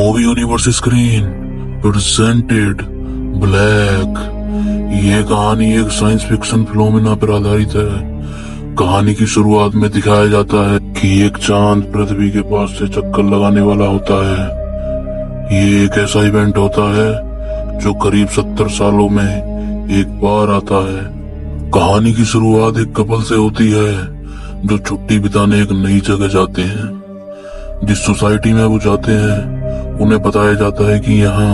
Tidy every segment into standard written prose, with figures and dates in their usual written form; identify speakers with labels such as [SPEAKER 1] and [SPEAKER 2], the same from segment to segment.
[SPEAKER 1] Movie universe screen presented black. ये कहानी एक साइंस फिक्शन फिनोमेना पर आधारित है। कहानी की शुरुआत में दिखाया जाता है कि एक चांद पृथ्वी के पास से चक्कर लगाने वाला होता है। ये एक ऐसा इवेंट होता है जो करीब 70 सालों में एक बार आता है। कहानी की शुरुआत एक कपल से होती है जो छुट्टी बिताने एक नई जगह जाते हैं। जिस सोसाइटी में वो जाते हैं उन्हें बताया जाता है कि यहाँ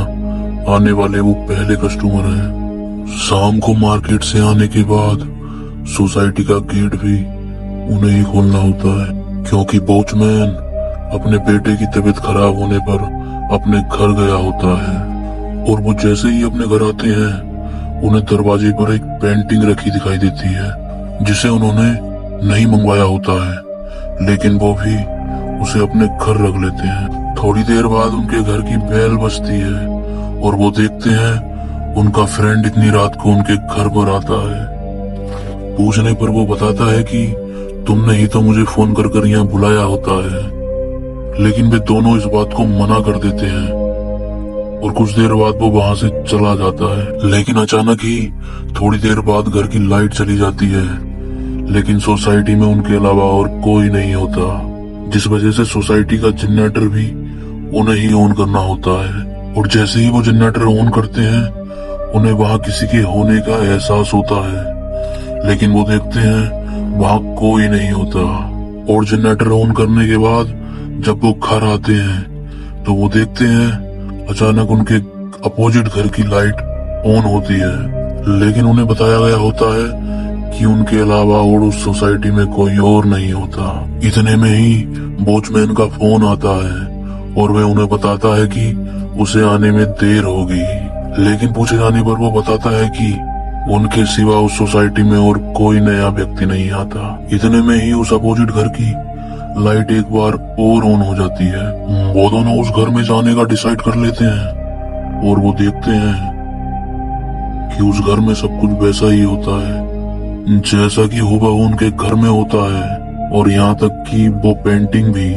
[SPEAKER 1] आने वाले वो पहले कस्टमर हैं। शाम को मार्केट से आने के बाद सोसाइटी का गेट भी उन्हें ही खोलना होता है, क्योंकि वॉचमैन अपने बेटे की तबीयत खराब होने पर अपने घर गया होता है। और वो जैसे ही अपने घर आते हैं उन्हें दरवाजे पर एक पेंटिंग रखी दिखाई देती है जिसे उन्होंने नहीं मंगवाया होता है, लेकिन वो भी उसे अपने घर रख लेते हैं। थोड़ी देर बाद उनके घर की बेल बजती है और वो देखते हैं उनका फ्रेंड इतनी रात को उनके घर पर आता है। पूछने पर वो बताता है कि तुमने ही तो मुझे फोन कर कर यहाँ बुलाया होता है, लेकिन वे दोनों इस बात को मना कर देते हैं और कुछ देर बाद वो वहां से चला जाता है। लेकिन अचानक ही थोड़ी देर बाद घर की लाइट चली जाती है, लेकिन सोसाइटी में उनके अलावा और कोई नहीं होता, जिस वजह से सोसाइटी का जनरेटर भी उन्हें ही ऑन करना होता है। और जैसे ही वो जनरेटर ऑन करते हैं उन्हें वहां किसी के होने का एहसास होता है, लेकिन वो देखते हैं वहां कोई नहीं होता। और जनरेटर ऑन करने के बाद जब वो घर आते हैं तो वो देखते हैं अचानक उनके अपोजिट घर की लाइट ऑन होती है, लेकिन उन्हें बताया गया होता है कि उनके अलावा और उस सोसाइटी में कोई और नहीं होता। इतने में ही वॉचमैन का फोन आता है और वह उन्हें बताता है कि उसे आने में देर होगी, लेकिन पूछे जाने पर वो बताता है कि उनके सिवा उस सोसाइटी में और कोई नया व्यक्ति नहीं आता। इतने में ही उस अपोजिट घर की लाइट एक बार और ऑन हो जाती है। वो दोनों उस घर में जाने का डिसाइड कर लेते हैं और वो देखते हैं कि उस घर में सब कुछ वैसा ही होता है जैसा कि हूबहू उनके घर में होता है, और यहाँ तक कि वो पेंटिंग भी,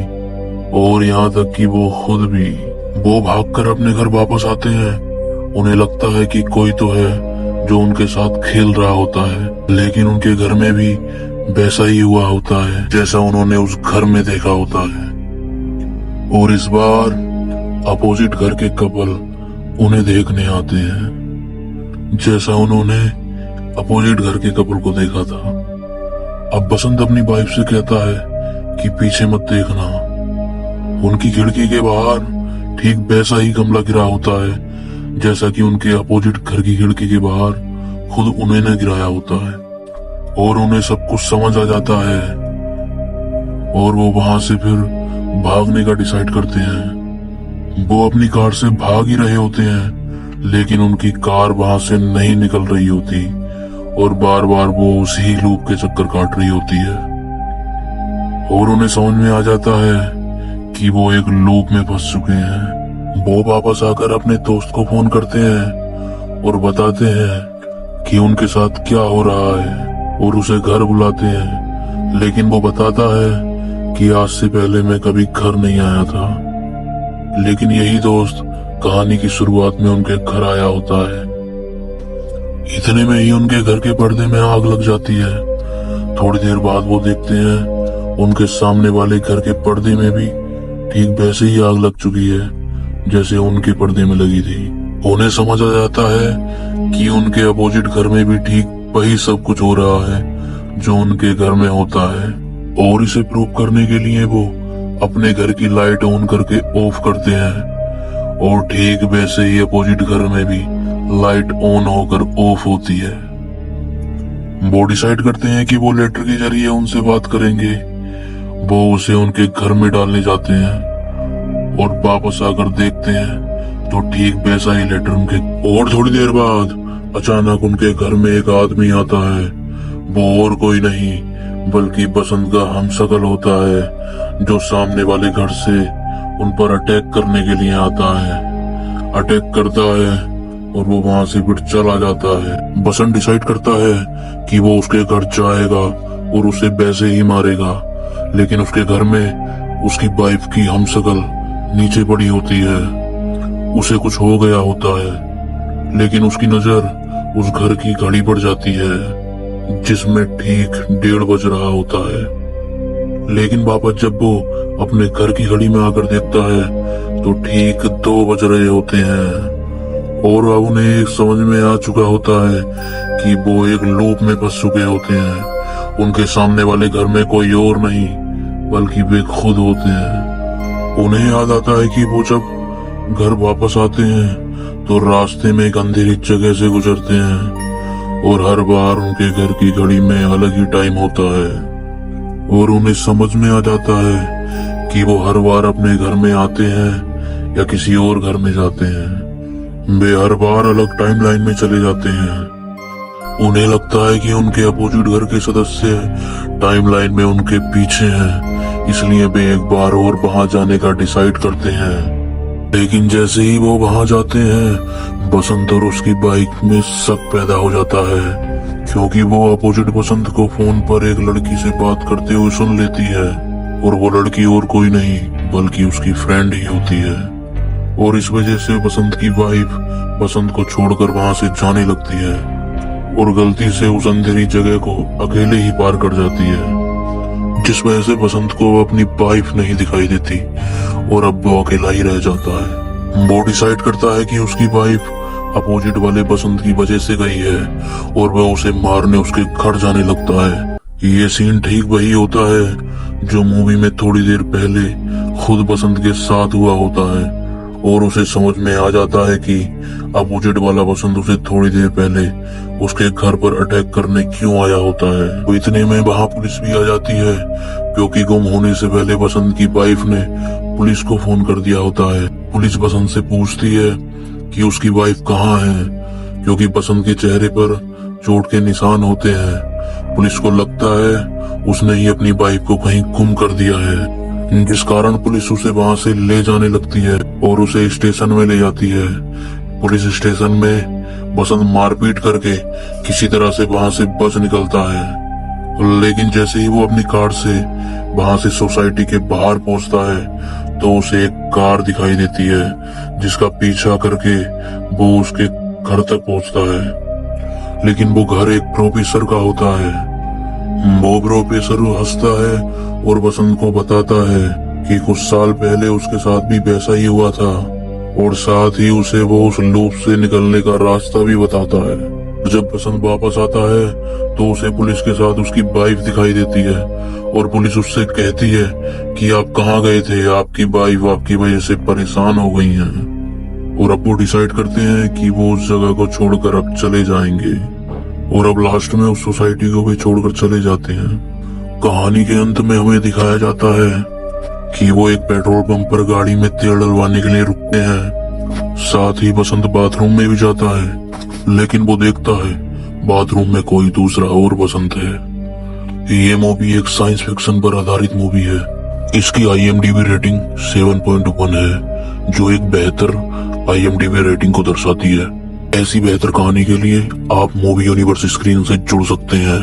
[SPEAKER 1] और यहाँ तक कि वो खुद भी। वो भागकर अपने घर वापस आते हैं। उन्हें लगता है कि कोई तो है जो उनके साथ खेल रहा होता है, लेकिन उनके घर में भी वैसा ही हुआ होता है जैसा उन्होंने उस घर में देखा होता है। और इस बार अपोजिट घर के कपल उन्हें देखने आते हैं जैसा उन्होंने अपोजिट घर के कपल को देखा था। अब बसंत अपनी वाइफ से कहता है कि पीछे मत देखना। उनकी खिड़की के बाहर ठीक वैसा ही गमला गिरा होता है जैसा कि उनके अपोजिट घर की खिड़की के बाहर खुद उन्हें ने गिराया होता है। और उन्हें सब कुछ समझ आ जाता है और वो वहां से फिर भागने का डिसाइड करते हैं। वो अपनी कार से भाग ही रहे होते हैं, लेकिन उनकी कार वहां से नहीं निकल रही होती और बार बार वो उसी लूप के चक्कर काट रही होती है। और उन्हें समझ में आ जाता है कि वो एक लूप में फंस चुके हैं। वो वापस आकर अपने दोस्त को फोन करते हैं और बताते हैं कि उनके साथ क्या हो रहा है और उसे घर बुलाते हैं, लेकिन वो बताता है कि आज से पहले मैं कभी घर नहीं आया था। लेकिन यही दोस्त कहानी की शुरुआत में उनके घर आया होता है। इतने में ही उनके घर के पर्दे में आग लग जाती है। थोड़ी देर बाद वो देखते हैं उनके सामने वाले घर के पर्दे में भी ठीक वैसे ही आग लग चुकी है जैसे उनके पर्दे में लगी थी। उन्हें समझ आ जाता है कि उनके अपोजिट घर में भी ठीक वही सब कुछ हो रहा है जो उनके घर में होता है। और इसे प्रूव करने के लिए वो अपने घर की लाइट ऑन करके ऑफ करते हैं और ठीक वैसे ही अपोजिट घर में भी लाइट ऑन होकर ऑफ होती है। वो डिसाइड करते हैं कि वो लेटर के जरिए उनसे बात करेंगे। वो उसे उनके घर में डालने जाते हैं और वापस आकर देखते हैं तो ठीक वैसा ही लेटर उनके। और थोड़ी देर बाद अचानक उनके घर में एक आदमी आता है। वो और कोई नहीं बल्कि बसंत का हमशक्ल होता है जो सामने वाले घर से उन पर अटैक करने के लिए आता है। अटैक करता है और वो वहां से फिर चला जाता है। बसंत डिसाइड करता है कि वो उसके घर जाएगा और उसे वैसे ही मारेगा, लेकिन उसके घर में उसकी वाइफ की हमशक्ल नीचे पड़ी होती है उसे कुछ हो गया होता है, लेकिन उसकी नजर उस घर की घड़ी पर जाती है जिसमें ठीक 1:30 बज रहा होता है। लेकिन वापस जब वो अपने घर की घड़ी में आकर देखता है तो ठीक 2 बज रहे होते हैं और अब उन्हें समझ में आ चुका होता है कि वो एक लूप में फंस चुके होते हैं। उनके सामने वाले घर में कोई और नहीं बल्कि वे खुद होते हैं। उन्हें याद आता है कि वो जब घर वापस आते हैं तो रास्ते में एक अंधेरी जगह से गुजरते हैं और हर बार उनके घर की घड़ी में अलग ही टाइम होता है और उन्हें समझ में आ जाता है कि वो हर बार अपने घर में आते हैं या किसी और घर में जाते हैं। वे हर बार अलग टाइमलाइन में चले जाते हैं। उन्हें लगता है कि उनके अपोजिट घर के सदस्य टाइमलाइन में उनके पीछे हैं, इसलिए वे एक बार और वहां जाने का डिसाइड करते हैं। लेकिन जैसे ही वो वहां जाते हैं बसंत और उसकी बाइक में शक पैदा हो जाता है, क्योंकि वो अपोजिट बसंत को फोन पर एक लड़की से बात करते हुए सुन लेती है और वो लड़की और कोई नहीं बल्कि उसकी फ्रेंड ही होती है। और इस वजह से बसंत की वाइफ बसंत को छोड़कर वहां से जाने लगती है और गलती से उस अंधेरी जगह को अकेले ही पार कर जाती है, जिस वजह से बसंत को अपनी वाइफ नहीं दिखाई देती और अब वो अकेला ही रह जाता है। वो डिसाइड करता है कि उसकी वाइफ अपोजिट वाले बसंत की वजह से गई है और वह उसे मारने उसके घर जाने लगता है। ये सीन ठीक वही होता है जो मूवी में थोड़ी देर पहले खुद बसंत के साथ हुआ होता है और उसे समझ में आ जाता है कि अपोजिट वाला बसंत उसे थोड़ी देर पहले उसके घर पर अटैक करने क्यों आया होता है। तो इतने में वहां पुलिस भी आ जाती है, क्योंकि गुम होने से पहले बसंत की वाइफ ने पुलिस को फोन कर दिया होता है। पुलिस बसंत से पूछती है कि उसकी वाइफ कहाँ है, क्योंकि बसंत के चेहरे पर चोट के निशान होते हैं। पुलिस को लगता है उसने ही अपनी वाइफ को कहीं गुम कर दिया है, जिस कारण पुलिस उसे वहां से ले जाने लगती है और उसे स्टेशन में ले जाती है। पुलिस स्टेशन में बसंत मारपीट करके किसी तरह से वहां से बच निकलता है, लेकिन जैसे ही वो अपनी कार से वहां से सोसाइटी के बाहर पहुंचता है तो उसे एक कार दिखाई देती है जिसका पीछा करके वो उसके घर तक पहुंचता है। लेकिन वो घर एक प्रोफेसर का होता है। वो प्रोफेसर हंसता है और बसंत को बताता है कि कुछ साल पहले उसके साथ भी वैसा ही हुआ था और साथ ही उसे वो उस लूप से निकलने का रास्ता भी बताता है। जब बसंत वापस आता है तो उसे पुलिस के साथ उसकी वाइफ दिखाई देती है और पुलिस उससे कहती है कि आप कहाँ गए थे, आपकी वाइफ आपकी वजह से परेशान हो गई हैं। और अब वो डिसाइड करते हैं कि वो उस जगह को छोड़कर अब चले जाएंगे और अब लास्ट में उस सोसाइटी को भी छोड़कर चले जाते हैं। कहानी के अंत में हमें दिखाया जाता है कि वो एक पेट्रोल पंप पर गाड़ी में तेल डलवाने के लिए रुकते हैं। साथ ही बसंत बाथरूम में भी जाता है, लेकिन वो देखता है बाथरूम में कोई दूसरा और बसंत है। ये मूवी एक साइंस फिक्शन पर आधारित मूवी है। इसकी IMDb रेटिंग 7.1 है, जो एक बेहतर IMDb रेटिंग को दर्शाती है। ऐसी बेहतर कहानी के लिए आप मूवी यूनिवर्स स्क्रीन से जुड़ सकते हैं।